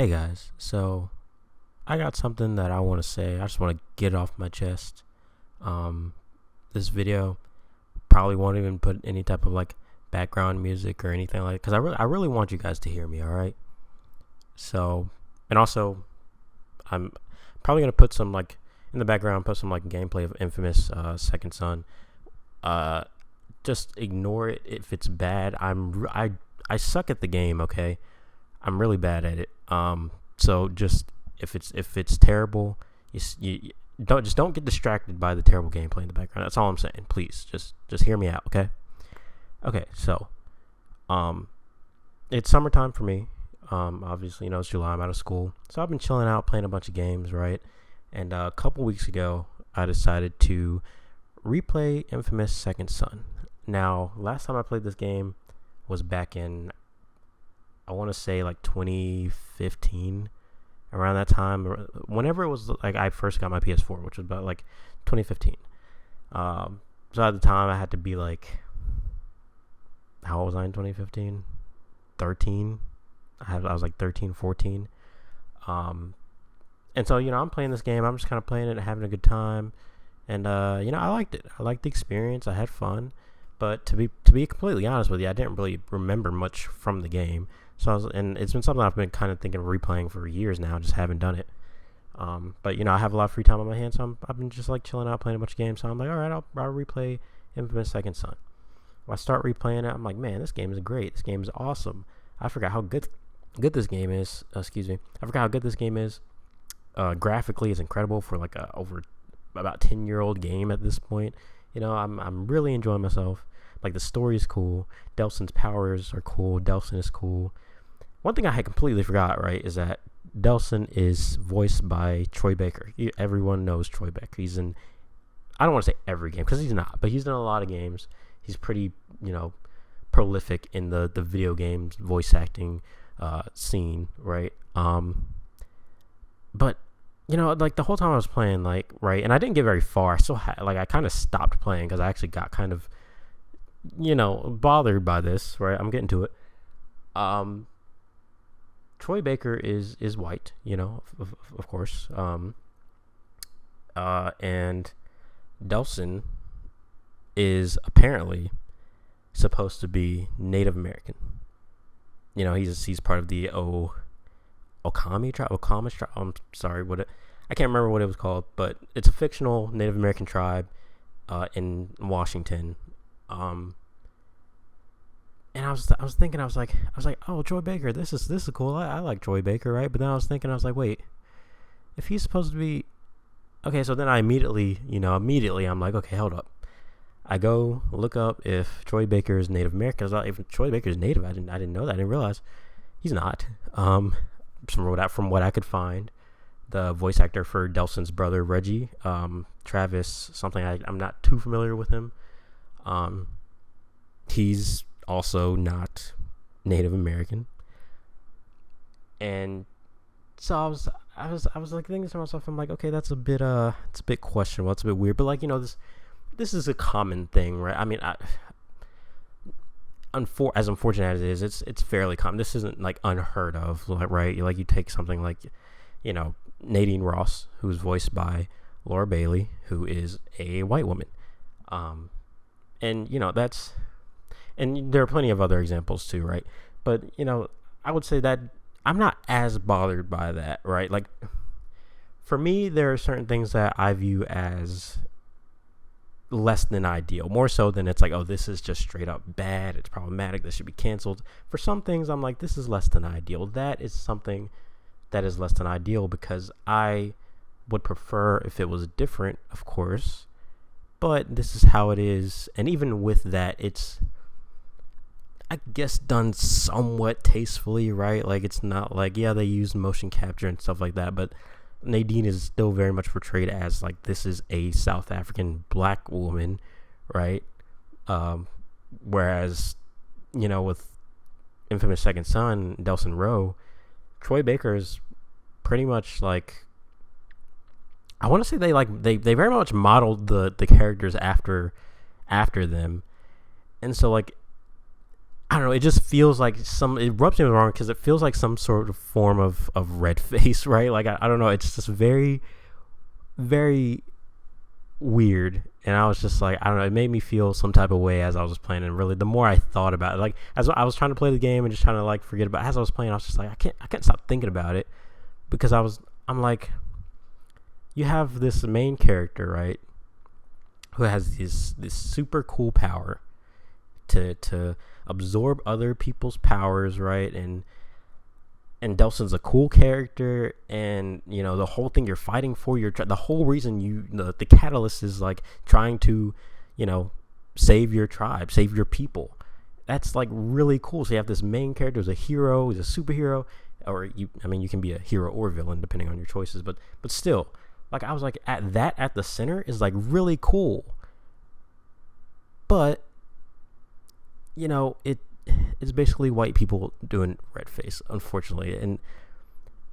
Hey guys, so I got something that I want to say. I just want to get it off my chest. Um, this video probably won't even put any type of like background music or anything like, because I really want you guys to hear me. All right. So, and also, I'm probably gonna put some like in the background, put some like gameplay of Infamous Second Son. Uh, just ignore it if it's bad. I suck at the game. Okay, I'm really bad at it. So just if it's terrible, you don't get distracted by the terrible gameplay in the background. That's all I'm saying. Please, just hear me out, okay? Okay, so um, it's summertime for me. Obviously, it's July. I'm out of school, so I've been chilling out, playing a bunch of games, right? And a couple weeks ago, I decided to replay Infamous Second Son. Now, last time I played this game was back in, I want to say, like 2015, around that time, whenever it was like I first got my PS4, which was about like 2015. So at the time I had to be like, how old was I in 2015? 13. I was like 13, 14. And so I'm playing this game. I'm just kind of playing it, having a good time, and I liked it. I liked the experience. I had fun. But to be completely honest with you, I didn't really remember much from the game. So and it's been something I've been kind of thinking of replaying for years now, just haven't done it. But I have a lot of free time on my hands, so I've been just like chilling out, playing a bunch of games. So I'm like, all right, I'll replay Infamous Second Son. When I start replaying it, I'm like, man, this game is great. This game is awesome. I forgot how good this game is. Excuse me. I forgot how good this game is. Graphically, it's incredible for like a over about 10-year-old game at this point. I'm really enjoying myself. Like, the story is cool. Delsin's powers are cool. Delsin is cool. One thing I had completely forgot, right, is that Delsin is voiced by Troy Baker. Everyone knows Troy Baker. He's in, I don't want to say every game, because he's not, but he's in a lot of games. He's pretty, prolific in the video games voice acting scene, right? But like the whole time I was playing, like, right, and I didn't get very far. So I kind of stopped playing because I actually got kind of, bothered by this, right? I'm getting to it. Troy Baker is white, of course. And Delsin is apparently supposed to be Native American. He's part of the Okami tribe. I'm sorry, I can't remember what it was called, but it's a fictional Native American tribe in Washington. And I was thinking, I was like, oh, Troy Baker, this is cool. I like Troy Baker, right? But then I was thinking, I was like, wait, if he's supposed to be, okay, so then I immediately I'm like, okay, hold up. I go look up if Troy Baker is Native American. If Troy Baker is Native, I didn't know that. I didn't realize he's not. From what I could find, the voice actor for Delsin's brother Reggie, Travis something, I'm not too familiar with him. He's also not Native American, and so I was like thinking to myself, I'm like, okay, it's a bit questionable, it's a bit weird, but like this is a common thing, right? I mean, as unfortunate as it is, it's fairly common. This isn't like unheard of, right? Like, you take something like Nadine Ross, who's voiced by Laura Bailey, who is a white woman, and that's, and there are plenty of other examples too, right? But I would say that I'm not as bothered by that, right? Like, for me, there are certain things that I view as less than ideal, more so than it's like, oh, this is just straight up bad, it's problematic, this should be canceled. For some things, I'm like, this is less than ideal. That is something that is less than ideal, because I would prefer if it was different, of course, but this is how it is. And even with that, it's, I guess, done somewhat tastefully, right? Like, it's not like, yeah, they use motion capture and stuff like that, but Nadine is still very much portrayed as like, this is a South African black woman, right? Whereas, with Infamous Second Son, Delsin Rowe, Troy Baker is pretty much like, I want to say they very much modeled the characters after them, and so like, I don't know. It just feels like it rubs me wrong because it feels like some sort of form of red face, right? Like, I don't know. It's just very, very weird. And I was just like, I don't know. It made me feel some type of way as I was playing. And really, the more I thought about it, like, as I was trying to play the game and just trying to like forget about it, as I was playing, I was just like, I can't stop thinking about it because I'm like, you have this main character, right, who has this super cool power to absorb other people's powers, right? And Delson's a cool character, and you know the whole thing you're fighting for, the whole reason the catalyst is like trying to, you know, save your tribe, save your people. That's like really cool. So you have this main character who's a hero, he's a superhero, or you can be a hero or villain depending on your choices, but still, like, I was like, at the center is like really cool. But you know, it's basically white people doing red face, unfortunately. And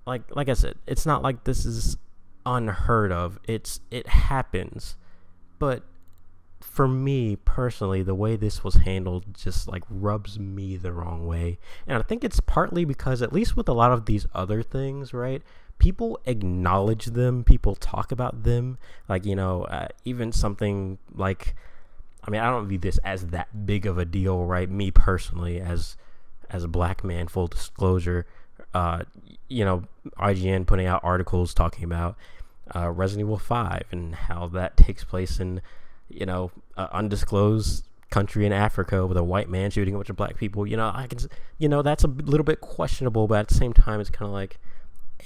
like I said, it's not like this is unheard of. It happens. But for me personally, the way this was handled just like rubs me the wrong way. And I think it's partly because, at least with a lot of these other things, right, people acknowledge them, people talk about them. Like, you know, even something like, I mean, I don't view this as that big of a deal, right? Me personally, as a black man, full disclosure, you know, IGN putting out articles talking about Resident Evil 5 and how that takes place in, you know, undisclosed country in Africa with a white man shooting a bunch of black people. You know, that's a little bit questionable, but at the same time, it's kind of like,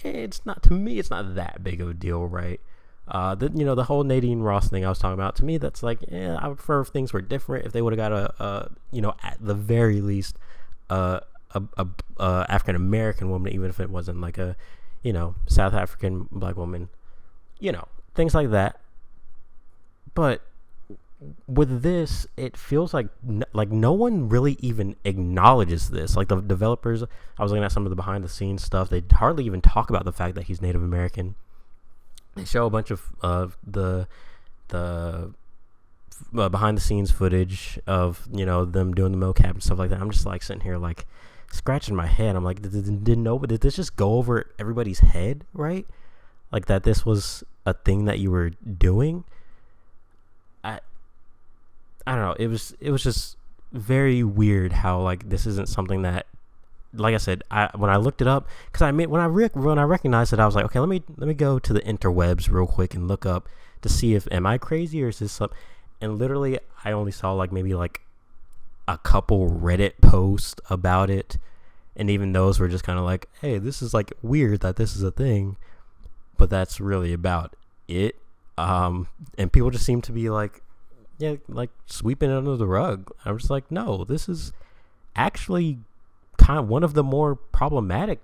it's not that big of a deal, right? The whole Nadine Ross thing I was talking about, to me, that's like, I would prefer if things were different, if they would have got at the very least, a African American woman, even if it wasn't like a, you know, South African black woman, you know, things like that. But with this, it feels like no one really even acknowledges this. Like, the developers, I was looking at some of the behind the scenes stuff, they hardly even talk about the fact that he's Native American. They show a bunch of the behind the scenes footage of, you know, them doing the mocap and stuff like that. I'm just like sitting here like scratching my head. I'm like, did this just go over everybody's head, right? Like, that this was a thing that you were doing. I don't know. It was just very weird how, like, this isn't something that, like I said, when I looked it up, because when I recognized it, I was like, okay, let me go to the interwebs real quick and look up to see if, am I crazy or is this something? And literally, I only saw like maybe like a couple Reddit posts about it, and even those were just kind of like, hey, this is like weird that this is a thing, but that's really about it. And people just seem to be like, yeah, like sweeping it under the rug. I was like, no, this is actually kind of one of the more problematic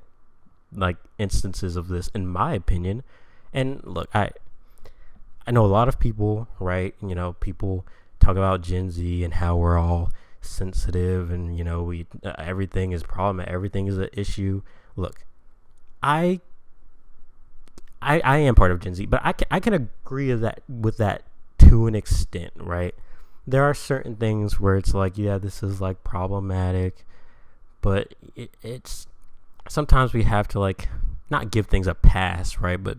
like instances of this, in my opinion. And look, I know a lot of people, right, you know, people talk about Gen Z and how we're all sensitive and, you know, we everything is problem, everything is an issue. Look, I am part of Gen Z, but I can agree with that to an extent, right? There are certain things where it's like, yeah, this is like problematic, but it's sometimes we have to like not give things a pass, right? But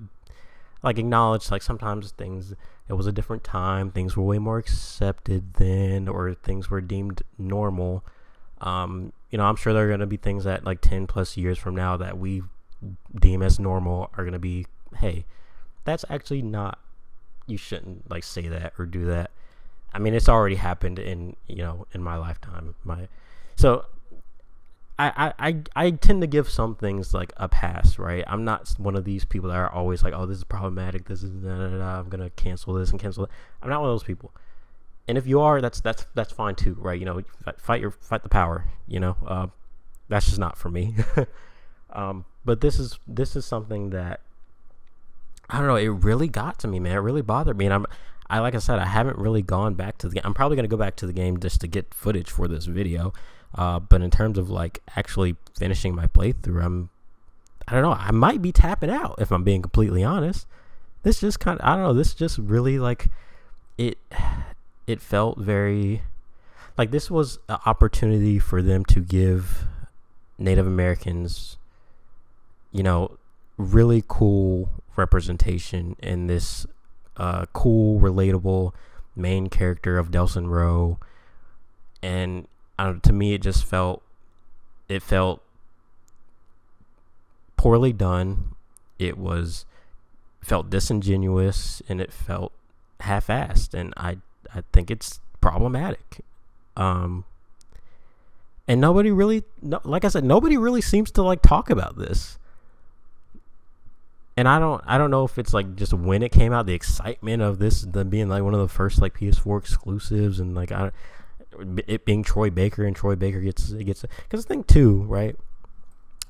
like acknowledge, like, sometimes things, it was a different time, things were way more accepted then, or things were deemed normal. You know, I'm sure there are going to be things that like 10 plus years from now that we deem as normal are going to be, hey, that's actually not, you shouldn't like say that or do that. I mean, it's already happened in my lifetime. So I tend to give some things like a pass, right? I'm not one of these people that are always like, oh, this is problematic, this is I'm gonna cancel this and cancel that. I'm not one of those people. And if you are, that's fine too, right? You know, fight the power. You know, that's just not for me. But this is something that, I don't know, it really got to me, man. It really bothered me, and like I said, I haven't really gone back to the game. I'm probably gonna go back to the game just to get footage for this video. But in terms of like actually finishing my playthrough, I don't know, I might be tapping out if I'm being completely honest. This just this just really like, it felt very, like this was an opportunity for them to give Native Americans, you know, really cool representation in this cool, relatable main character of Delson Rowe. And to me, it felt poorly done. It felt disingenuous, and it felt half-assed, and I think it's problematic. And nobody really, like I said, nobody really seems to like talk about this. And I don't know if it's like just when it came out, the excitement of this being like one of the first like PS4 exclusives, and like it being Troy Baker, and Troy Baker gets because the thing too, right?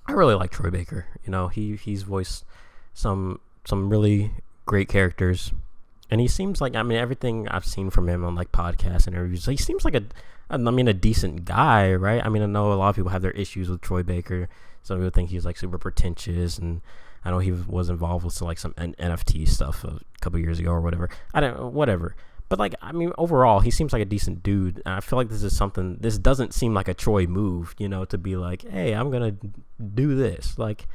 I really like Troy Baker. You know, he's voiced some really great characters, and he seems like, I mean, everything I've seen from him on like podcasts and interviews, he seems like a decent guy, right? I mean, I know a lot of people have their issues with Troy Baker. Some people think he's like super pretentious, and I know he was involved with some NFT stuff a couple years ago or whatever. Whatever. But like, I mean, overall, he seems like a decent dude. And I feel like this doesn't seem like a Troy move, you know, to be like, hey, I'm going to do this. Like,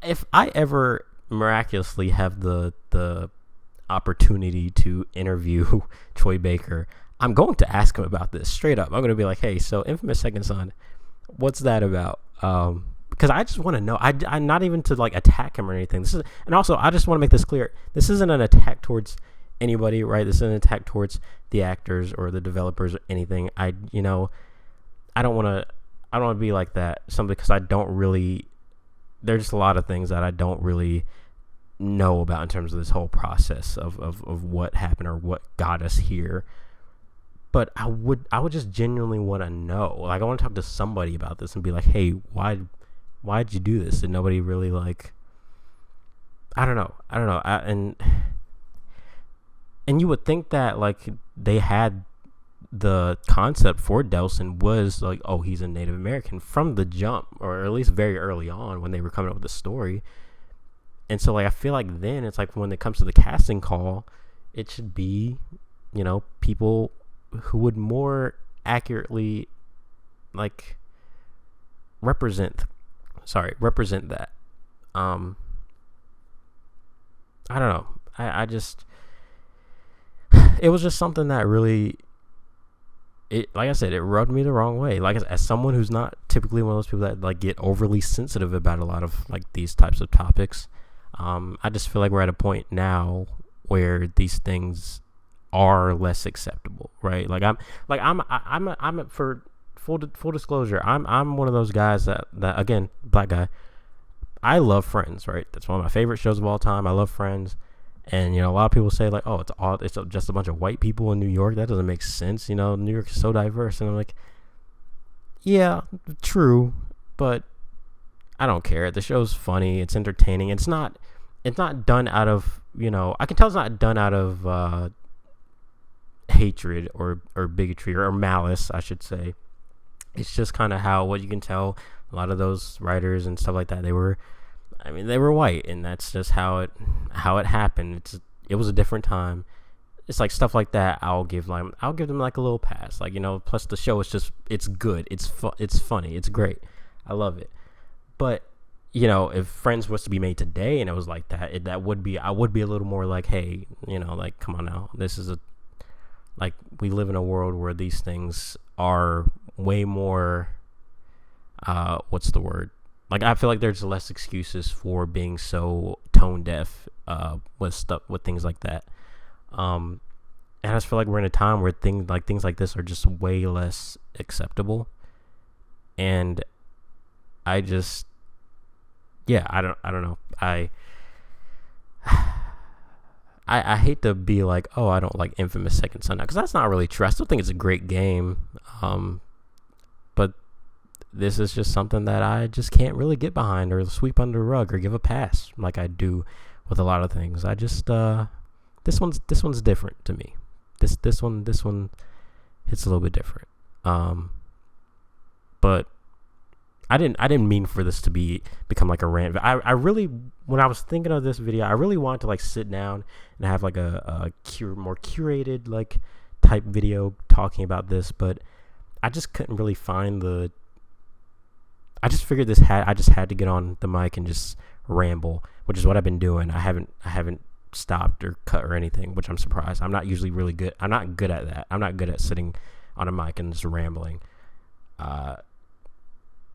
if I ever miraculously have the opportunity to interview Troy Baker, I'm going to ask him about this straight up. I'm going to be like, hey, so Infamous Second Son, what's that about? Because I just want to know. I'm not even to like attack him or anything. And also I just want to make this clear. This isn't an attack towards anybody, right? This isn't an attack towards the actors or the developers or anything. I don't want to be like that. Because I don't really. There's just a lot of things that I don't really know about in terms of this whole process of what happened or what got us here. But I would just genuinely want to know. Like, I want to talk to somebody about this and be like, hey, why'd you do this? And nobody really like, I don't know. And you would think that like they had the concept for Delson was like, oh, he's a Native American from the jump, or at least very early on when they were coming up with the story. And so like I feel like then it's like when it comes to the casting call, it should be, you know, people who would more accurately like represent that. I don't know. I just, it was just something that really, like I said, it rubbed me the wrong way. Like, as someone who's not typically one of those people that like get overly sensitive about a lot of like these types of topics, I just feel like we're at a point now where these things are less acceptable, right? Like I'm for full disclosure, I'm one of those guys that again, black guy. I love Friends, right? That's one of my favorite shows of all time. I love Friends. And, you know, a lot of people say, like, oh, it's just a bunch of white people in New York. That doesn't make sense. You know, New York is so diverse. And I'm like, yeah, true. But I don't care. The show's funny. It's entertaining. It's not done out of, you know, I can tell it's not done out of hatred or bigotry or malice, I should say. It's just kind of what you can tell a lot of those writers and stuff like that, they were white, and that's just how it happened. It was a different time. It's like stuff like that. I'll give them like a little pass. Like, you know, plus the show is it's good. It's funny. It's great. I love it. But, you know, if Friends was to be made today and it was like that, I would be a little more like, hey, you know, like, come on now. This is like, we live in a world where these things are way more, what's the word? Like, I feel like there's less excuses for being so tone deaf with things like that. And I just feel like we're in a time where things like this are just way less acceptable. And I just, yeah, I don't know. I hate to be like, oh, I don't like Infamous Second Son now, because that's not really true. I still think it's a great game. But this is just something that I just can't really get behind or sweep under the rug or give a pass like I do with a lot of things. I just this one's different to me. This one hits a little bit different. But I didn't mean for this to become like a rant. I really, when I was thinking of this video, I really wanted to like sit down and have like a more curated like type video talking about this, but I just couldn't really find the. I just figured I just had to get on the mic and just ramble, which is what I've been doing. I haven't stopped or cut or anything, which I'm surprised. I'm not usually really good. I'm not good at that. I'm not good at sitting on a mic and just rambling,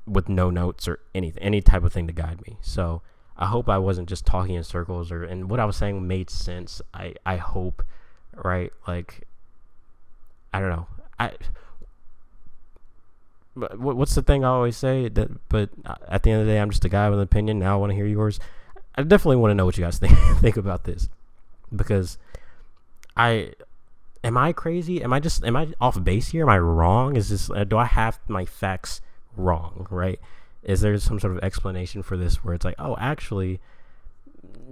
with no notes or anything, any type of thing to guide me. So I hope I wasn't just talking in circles, and what I was saying made sense. I hope, right? Like, I don't know. But what's the thing I always say? But at the end of the day, I'm just a guy with an opinion. Now I want to hear yours. I definitely want to know what you guys think about this, because am I crazy? Am I off base here? Am I wrong? Is this do I have my facts wrong? Right? Is there some sort of explanation for this where it's like, oh, actually,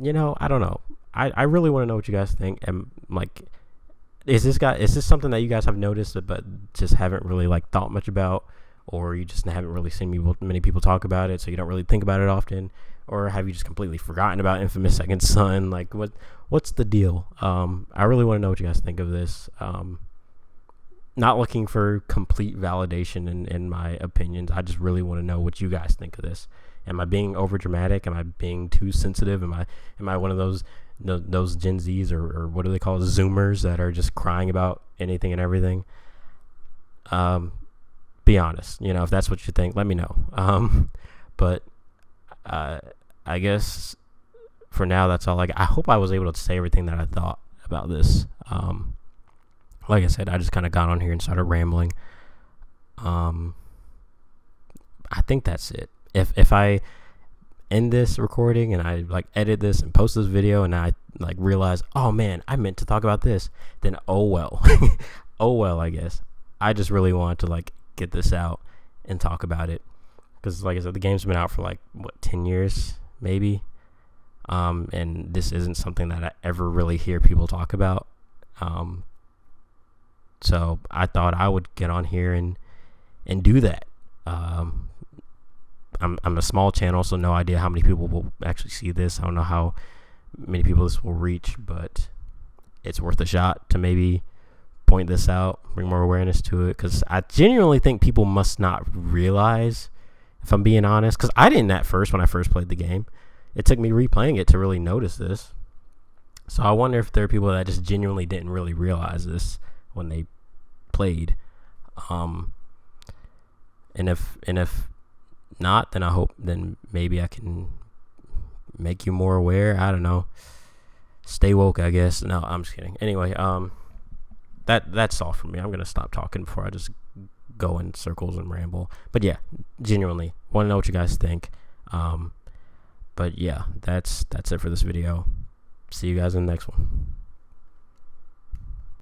I don't know. I really want to know what you guys think. And like, is this something that you guys have noticed but just haven't really like thought much about, or you just haven't really seen many people talk about it, so you don't really think about it often, or have you just completely forgotten about Infamous Second Son? Like, what's the deal? I really want to know what you guys think of this. Not looking for complete validation in my opinions. I just really want to know what you guys think of this. Am I being over dramatic? Am I being too sensitive? Am I one of those Gen Zs or what do they call it, Zoomers, that are just crying about anything and everything? Be honest. If that's what you think, let me know. But I guess for now that's all. I hope I was able to say everything that I thought about this. Like I said, I just kind of got on here and started rambling. I think that's it. If I end this recording and I like edit this and post this video and I like realize, oh man, I meant to talk about this, then oh well. Oh well, I guess. I just really wanted to like get this out and talk about it, because like I said, the game's been out for like 10 years maybe, and this isn't something that I ever really hear people talk about. So I thought I would get on here and do that. I'm a small channel, so no idea how many people will actually see this. I don't know how many people this will reach, but it's worth a shot to maybe point this out, bring more awareness to it, because I genuinely think people must not realize, if I'm being honest, because I didn't at first when I first played the game. It took me replaying it to really notice this. So I wonder if there are people that just genuinely didn't really realize this when they played. And if not, then I hope then maybe I can make you more aware. I don't know. Stay woke, I guess. No, I'm just kidding. Anyway, that's all for me. I'm gonna stop talking before I just go in circles and ramble. But yeah, genuinely want to know what you guys think. But yeah, that's it for this video. See you guys in the next one.